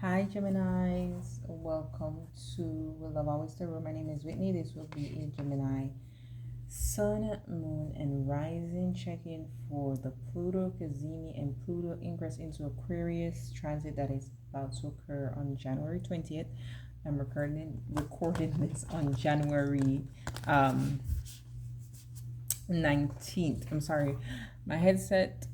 Hi, Geminis. Welcome to Love Always Tarot. My name is Whitney. This will be a Gemini Sun, Moon, and Rising check-in for the Pluto, Cazimi, and Pluto ingress into Aquarius transit that is about to occur on January 20th. I'm recording this on January 19th. I'm sorry. My headset,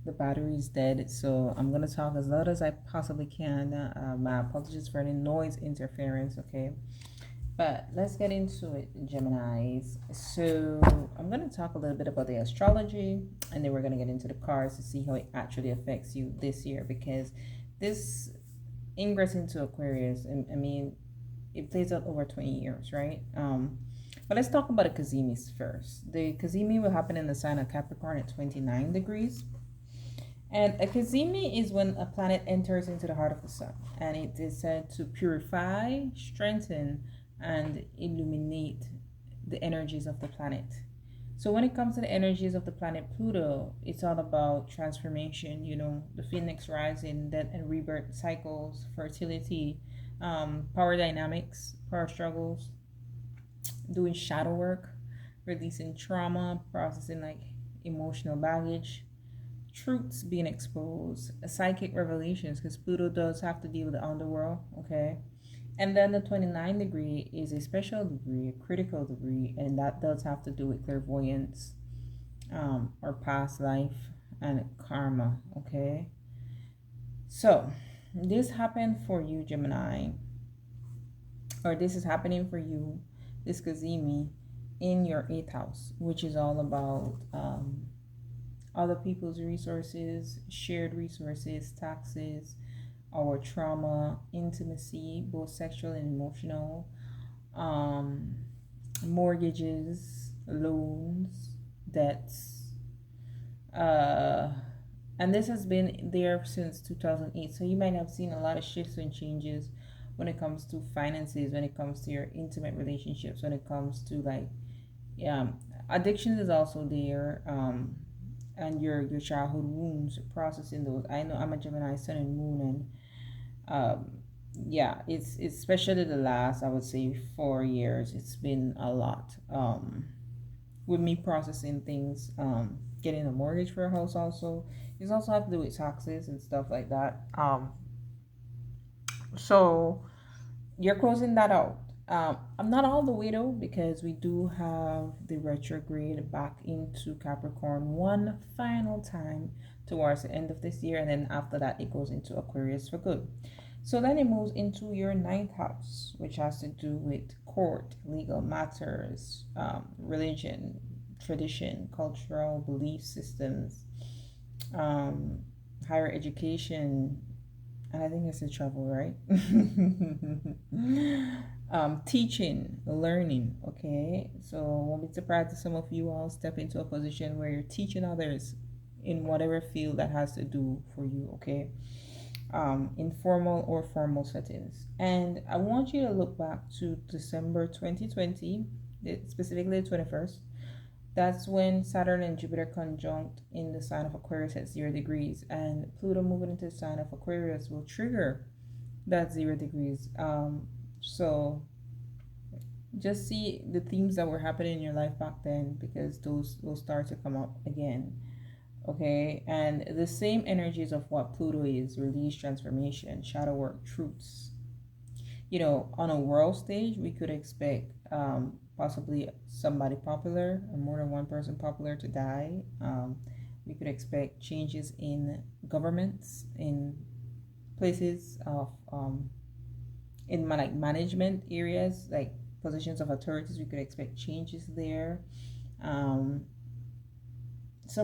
the battery is dead, so I'm gonna talk as loud as I possibly can. My apologies for any noise interference, okay? But let's get into it, Geminis. So I'm gonna talk a little bit about the astrology, and then we're gonna get into the cards to see how it actually affects you this year, because this ingress into Aquarius, I mean, it plays out over 20 years, right? But let's talk about the Kazimis first. The Kazimi will happen in the sign of Capricorn at 29 degrees. And a Kazimi is when a planet enters into the heart of the sun, and it is said to purify, strengthen, and illuminate the energies of the planet. So when it comes to the energies of the planet Pluto, it's all about transformation, the phoenix rising, death and rebirth cycles, fertility, power dynamics, power struggles, doing shadow work, releasing trauma, processing like emotional baggage, truths being exposed, psychic revelations, because Pluto does have to deal with the underworld, okay? And then the 29 degree is a special degree, a critical degree, and that does have to do with clairvoyance, or past life and karma, okay? So, this happened for you, Gemini, or this is happening for you, this Kazimi, in your 8th house, which is all about other people's resources, shared resources, taxes, our trauma, intimacy, both sexual and emotional, um, mortgages, loans, debts. And this has been there since 2008. So you might have seen a lot of shifts and changes when it comes to finances, when it comes to your intimate relationships, when it comes to like, addictions is also there. And your childhood wounds, processing those. I know I'm a Gemini Sun and Moon, and yeah, it's especially the last, I would say, 4 years. It's been a lot. With me processing things, getting a mortgage for a house also. It's also have to do with taxes and stuff like that. So you're closing that out. I'm not all the way though, because we do have the retrograde back into Capricorn one final time towards the end of this year, and then after that it goes into Aquarius for good. So then it moves into your 9th house, which has to do with court, legal matters, religion, tradition, cultural belief systems, um, higher education, and I think it's a travel, right? Teaching, learning, okay? So won't be surprised if some of you all step into a position where you're teaching others in whatever field that has to do for you, okay? Informal or formal settings. And I want you to look back to December 2020, specifically the 21st. That's when Saturn and Jupiter conjunct in the sign of Aquarius at 0 degrees, and Pluto moving into the sign of Aquarius will trigger that 0 degrees. So just see the themes that were happening in your life back then, because those will start to come up again. Okay, and the same energies of what Pluto is: release, transformation, shadow work, truths. On a world stage, we could expect possibly somebody popular, or more than one person popular, to die. We could expect changes in governments, in places of in like management areas, like positions of authorities. We could expect changes there. Some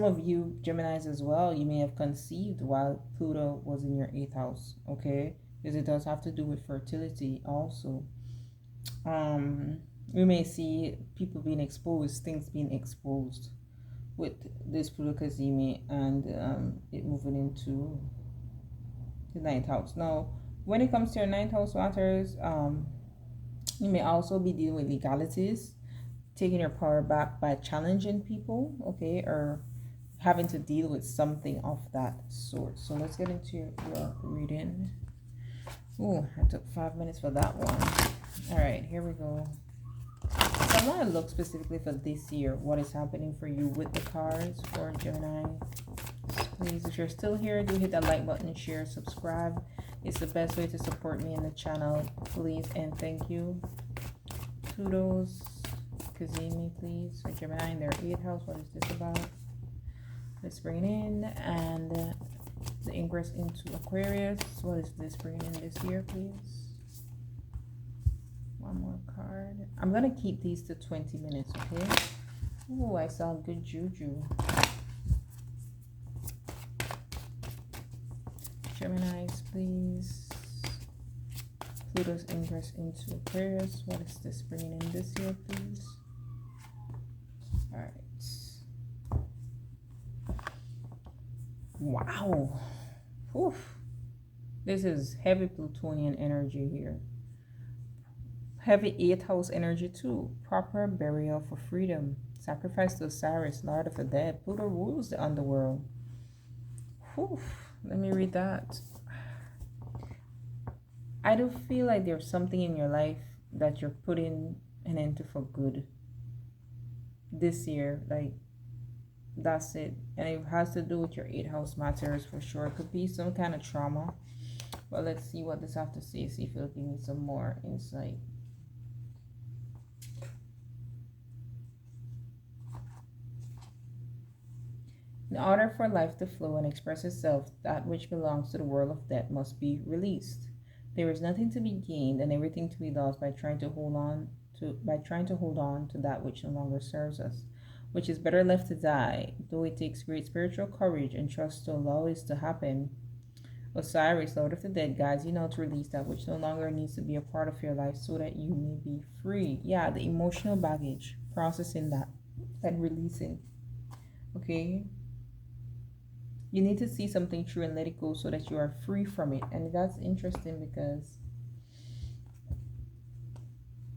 of you Geminis as well, you may have conceived while Pluto was in your 8th house, okay? Because it does have to do with fertility also. We may see people being exposed, things being exposed with this Pluto Kazimi, and it moving into the 9th house. Now, when it comes to your 9th house matters, you may also be dealing with legalities, taking your power back by challenging people, okay, or having to deal with something of that sort. So let's get into your reading. Ooh, I took 5 minutes for that one. All right, here we go. So I want to look specifically for this year, what is happening for you with the cards for Gemini. Please, if you're still here, do hit that like button, share, subscribe. It's the best way to support me in the channel. Please and thank you. Kudos. Kazimi, please. For Gemini in their 8th house, what is this about? Let's bring it in. And the ingress into Aquarius. What is this bringing in this year, please? One more card. I'm going to keep these to 20 minutes, okay? Ooh, I saw good juju. Geminis, please. Pluto's ingress into Aquarius. What is this bringing in this year, please? All right. Wow. Oof. This is heavy Plutonian energy here. Heavy 8th house energy too. Proper burial for freedom. Sacrifice to Osiris, Lord of the Dead. Pluto rules the underworld. Whew. Let me read that. I do feel like there's something in your life that you're putting an end to for good this year. Like, that's it. And it has to do with your 8th house matters for sure. It could be some kind of trauma. But let's see what this have to say. See if it'll give me some more insight. In order for life to flow and express itself, that which belongs to the world of death must be released. There is nothing to be gained and everything to be lost by trying to hold on to that which no longer serves us, which is better left to die, though it takes great spiritual courage and trust to allow this to happen. Osiris, Lord of the Dead, guides you now to release that which no longer needs to be a part of your life so that you may be free. Yeah, the emotional baggage, processing that and releasing. Okay? You need to see something true and let it go so that you are free from it. And that's interesting because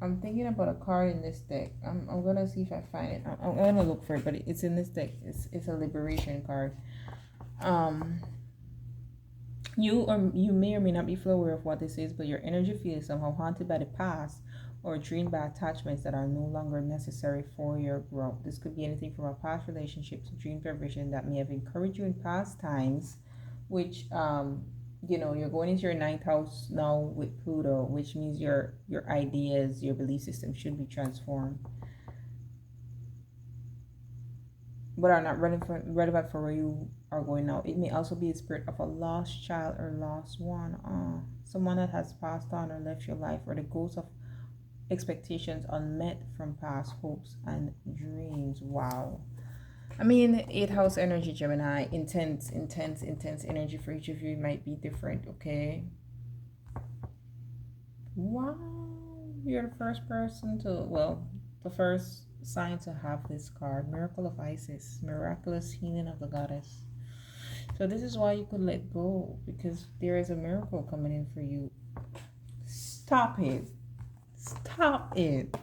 I'm thinking about a card in this deck. I'm gonna see if I find it. I'm gonna look for it, but it's in this deck. It's a liberation card. You may or may not be fully aware of what this is, but your energy field is somehow haunted by the past or drained by attachments that are no longer necessary for your growth. This could be anything from a past relationship to dream vision that may have encouraged you in past times, which you're going into your 9th house now with Pluto, which means your ideas, your belief system should be transformed, but are not relevant for where you are going now. It may also be a spirit of a lost child or lost one, someone that has passed on or left your life, or the ghost of expectations unmet from past hopes and dreams. Wow. I mean, 8th house energy, Gemini, intense energy for each of you might be different, okay? Wow. You're the first person the first sign to have this card. Miracle of Isis, miraculous healing of the goddess. So this is why you could let go, because there is a miracle coming in for you. Stop it. Stop it.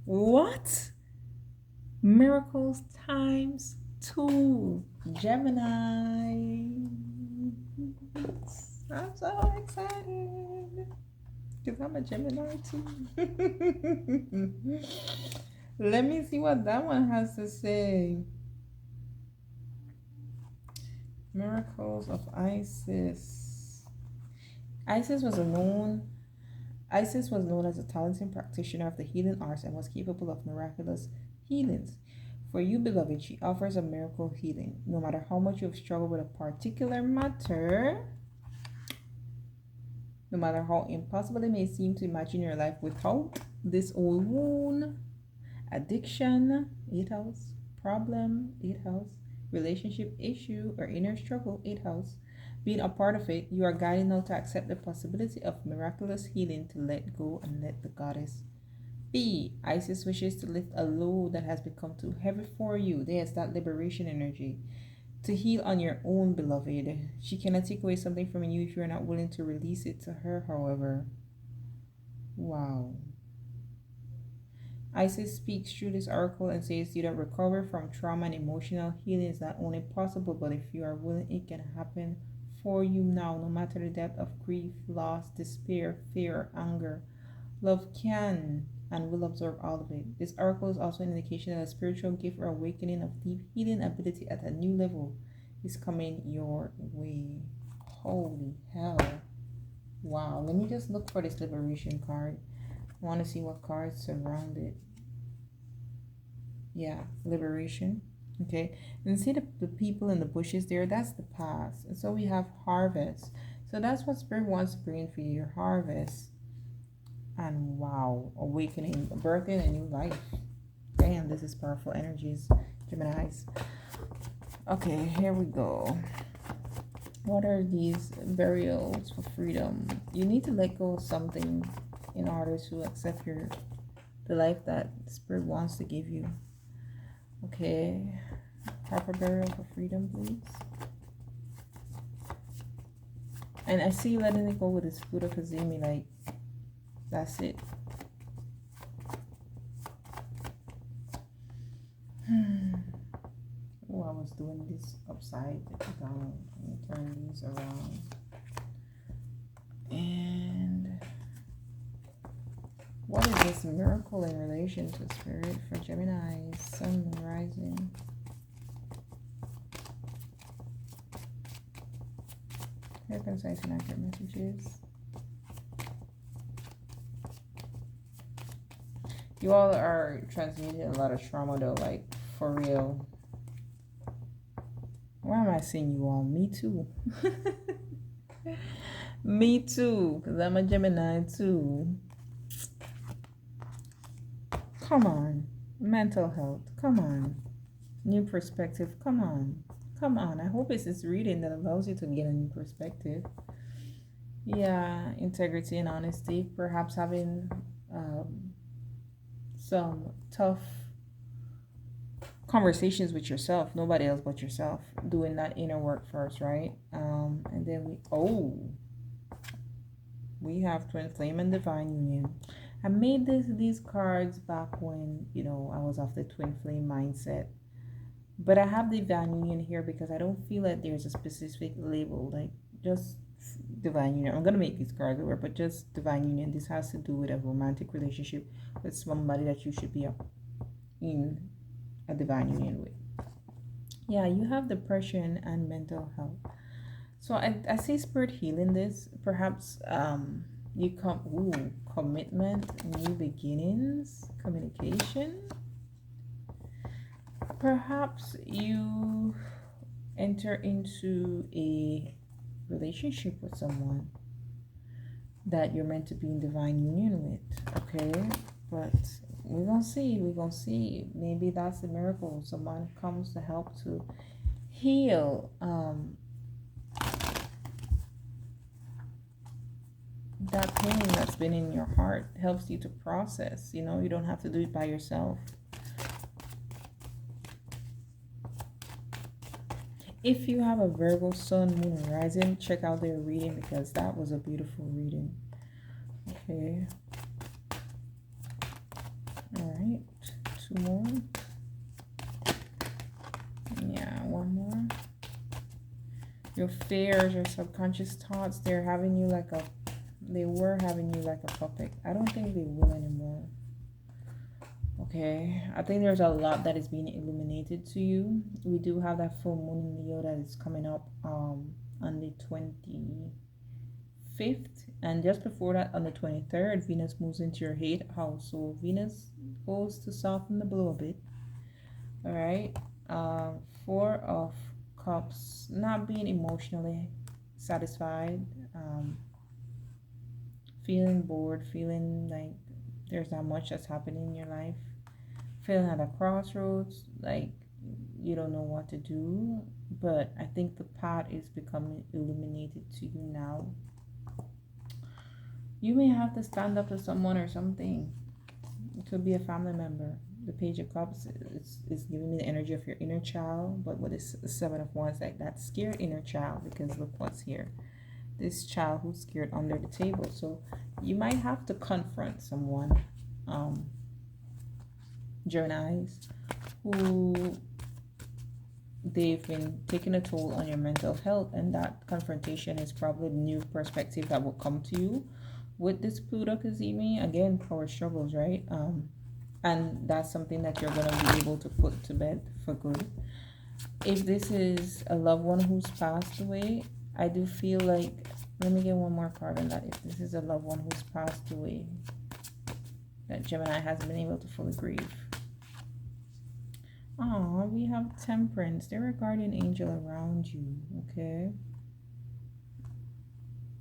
What? Miracles times 2. Gemini. I'm so excited. Because I'm a Gemini too. Let me see what that one has to say. Miracles of Isis. Isis was known as a talented practitioner of the healing arts and was capable of miraculous healings. For you, beloved, she offers a miracle healing. No matter how much you have struggled with a particular matter, no matter how impossible it may seem to imagine your life without this old wound, addiction, 8th house, problem, 8th house, relationship issue, or inner struggle, 8th house, being a part of it, you are guided now to accept the possibility of miraculous healing, to let go and let the goddess be. Isis wishes to lift a load that has become too heavy for you. There's that liberation energy. To heal on your own, beloved. She cannot take away something from you if you're not willing to release it to her, however. Wow. Isis speaks through this oracle and says you that recover from trauma and emotional healing is not only possible, but if you are willing, it can happen for you now, no matter the depth of grief, loss, despair, fear, anger. Love can and will absorb all of it. This oracle is also an indication that a spiritual gift or awakening of deep healing ability at a new level is coming your way. Holy hell. Wow. Let me just look for this liberation card. I want to see what cards surround it. Yeah, liberation. Okay. And see the people in the bushes there? That's the past. And so we have harvest. So that's what Spirit wants to bring for you, your harvest. And wow, awakening, birthing a new life. Damn, this is powerful energies, Geminis. Okay, here we go. What are these burials for freedom? You need to let go of something in order to accept the life that Spirit wants to give you. Okay, proper burial for freedom, please. And I see you letting it go with this Pluto Kazemi, like, that's it. Oh, I was doing this upside down. Let me turn these around. And what is this miracle in relation to Spirit for Gemini, Sun, Rising? Here, concise and accurate messages. You all are transmuting a lot of trauma though, like for real. Why am I seeing you all? Me too. Me too, because I'm a Gemini too. Come on. Mental health. Come on. New perspective. Come on. Come on. I hope it's this reading that allows you to get a new perspective. Yeah, integrity and honesty. Perhaps having some tough conversations with yourself, nobody else but yourself, doing that inner work first, right? And then we have twin flame and divine union. I made these cards back when I was off the twin flame mindset, but I have divine union here because I don't feel that there's a specific label, like just divine union. I'm gonna make these cards over, but just divine union. This has to do with a romantic relationship with somebody that you should be in a divine union with. Yeah, you have depression and mental health. So I see Spirit healing this. Perhaps you commitment, new beginnings, communication. Perhaps you enter into a relationship with someone that you're meant to be in divine union with, okay? But we're gonna see. Maybe that's the miracle. Someone comes to help to heal that pain that's been in your heart, helps you to process. You don't have to do it by yourself. If you have a Virgo Sun, Moon, and Rising, check out their reading because that was a beautiful reading. Okay. Alright. 2 more. Yeah, 1 more. Your fears, your subconscious thoughts, they were having you like a puppet. I don't think they will anymore. Okay, I think there's a lot that is being illuminated to you. We do have that full moon in Leo that is coming up on the 25th, and just before that, on the 23rd, Venus moves into your 8th house. So Venus goes to soften the blow a bit. All right, 4 of Cups, not being emotionally satisfied, feeling bored, feeling like there's not much that's happening in your life, feeling at a crossroads, like you don't know what to do. But I think the path is becoming illuminated to you now. You may have to stand up to someone or something. It could be a family member. The Page of Cups is giving me the energy of your inner child, but with this 7 of Wands, like that scared inner child, because look what's here. This child who's scared under the table. So you might have to confront someone, Geminis, who they've been taking a toll on your mental health, and that confrontation is probably the new perspective that will come to you with this Pluto Kazemi. Again, power struggles, right? And that's something that you're going to be able to put to bed for good. If this is a loved one who's passed away, I do feel like, let me get one more card on that. If this is a loved one who's passed away that Gemini hasn't been able to fully grieve. Oh, we have Temperance. They're a guardian angel around you, okay?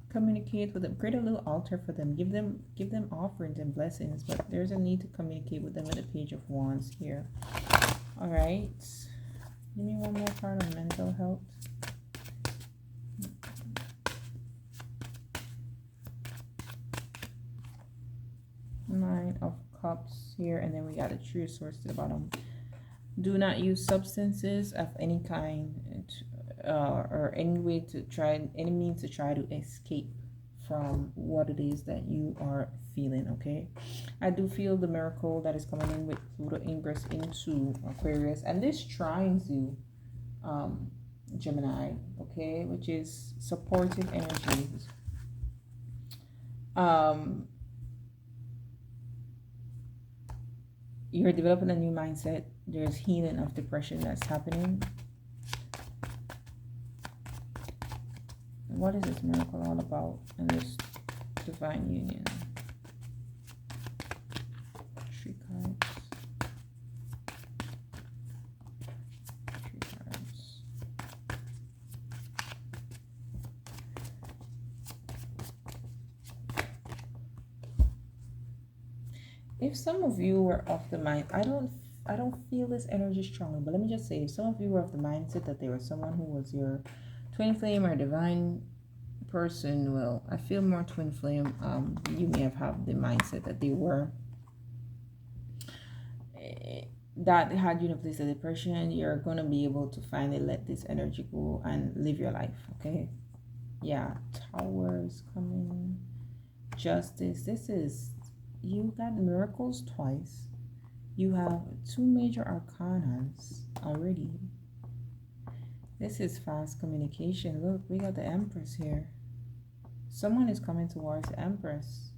Communicate with them. Create a little altar for them. Give them offerings and blessings, but there's a need to communicate with them with the Page of Wands here. All right. Give me one more card on mental health. Nine of Cups here, and then we got a Tree of Swords to the bottom. Do not use substances of any kind or any way to try, any means to try to escape from what it is that you are feeling, okay? I do feel the miracle that is coming in with Pluto ingress into Aquarius, and this trines you, Gemini, okay, which is supportive energies. You're developing a new mindset. There's healing of depression that's happening. What is this miracle all about in this divine union? 3 cards. 3 cards. If some of you were of the mind, I don't feel this energy strongly, but let me just say, if some of you were of the mindset that there was someone who was your twin flame or divine person, well, I feel more twin flame. You may have the mindset that they were, that had you in a place of depression. You're going to be able to finally let this energy go and live your life, okay? Yeah, Towers coming. Justice. This is, you got miracles twice. You have 2 major arcanas already. This is fast communication. Look, we got the Empress here. Someone is coming towards the Empress.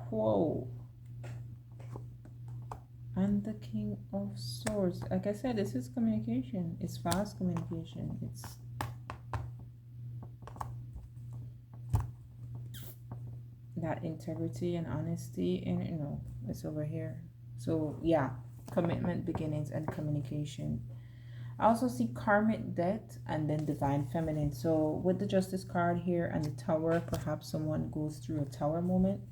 Whoa. And the King of Swords. Like I said, this is communication. It's fast communication. It's that integrity and honesty, and you know, it's over here. So yeah, commitment, beginnings, and communication. I also see karmic debt and then divine feminine. So with the Justice card here and the Tower, perhaps someone goes through a Tower moment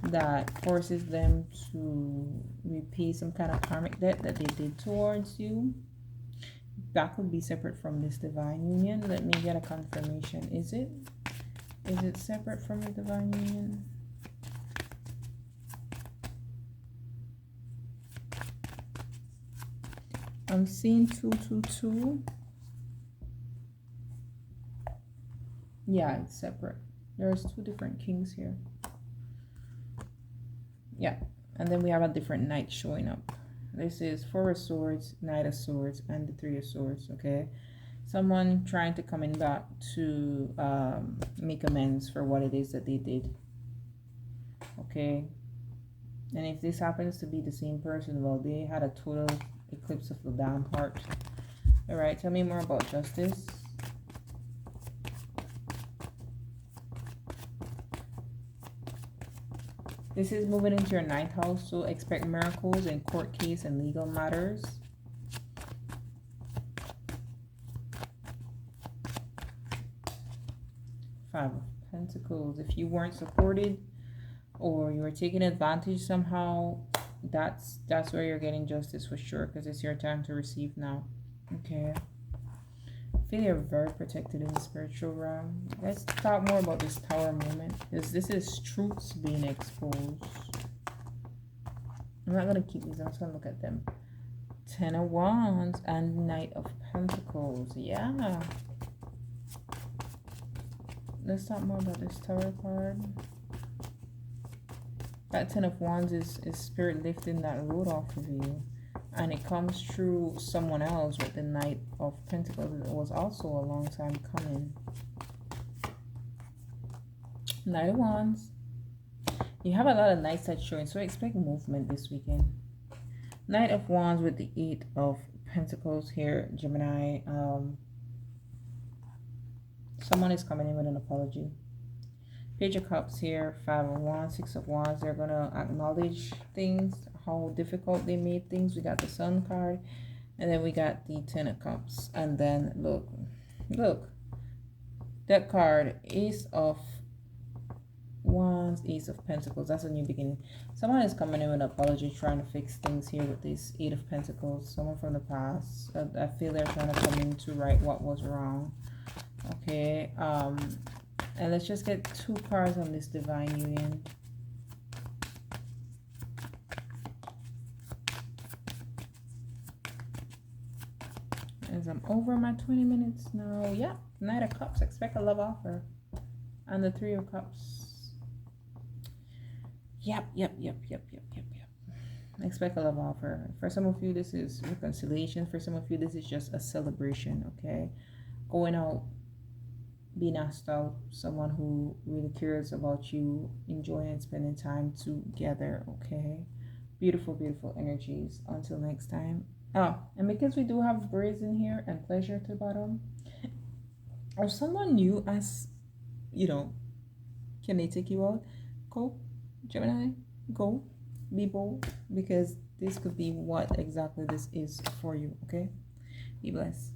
that forces them to repay some kind of karmic debt that they did towards you. That could be separate from this divine union. Let me get a confirmation. Is it separate from the divine union? I'm seeing 222. Yeah, it's separate. There's 2 different kings here. Yeah, and then we have a different knight showing up. This is 4 of Swords, Knight of Swords, and the 3 of Swords, okay? Someone trying to come in back to make amends for what it is that they did, okay? And if this happens to be the same person, well, they had a total eclipse of the damn heart. All right, tell me more about Justice. This is moving into your 9th house, so expect miracles in court case and legal matters. Five of Pentacles. If you weren't supported or you were taken advantage somehow, that's where you're getting justice for sure, because it's your time to receive now. Okay. I feel you're very protected in the spiritual realm. Let's talk more about this Tower moment, because this is truths being exposed. I'm not going to keep these. I'm just going to look at them. 10 of Wands and Knight of Pentacles. Yeah. Let's talk more about this Tower card. That Ten of Wands is spirit lifting that load off of you. And it comes through someone else with the Knight of Pentacles. It was also a long time coming. Knight of Wands. You have a lot of nights that showing, so expect movement this weekend. Knight of Wands with the Eight of Pentacles here, Gemini. Someone is coming in with an apology. Page of Cups here, Five of Wands, Six of Wands. They're going to acknowledge things, how difficult they made things. We got the Sun card, and then we got the Ten of Cups. And then, look, that card, Ace of Wands, Ace of Pentacles. That's a new beginning. Someone is coming in with an apology, trying to fix things here with this Eight of Pentacles. Someone from the past. I feel they're trying to come in to right what was wrong. Okay, and let's just get two cards on this Divine Union. As I'm over my 20 minutes now. Yeah, Knight of Cups. Expect a love offer. And the Three of Cups. Yep. Expect a love offer. For some of you, this is reconciliation. For some of you, this is just a celebration, okay? Going out, being asked out, someone who really cares about you, enjoying and spending time together, okay? Beautiful, beautiful energies. Until next time. Oh, and because we do have braids in here and pleasure at the bottom, or someone new as, can they take you out? Go, Gemini, go, be bold, because this could be what exactly this is for you, okay? Be blessed.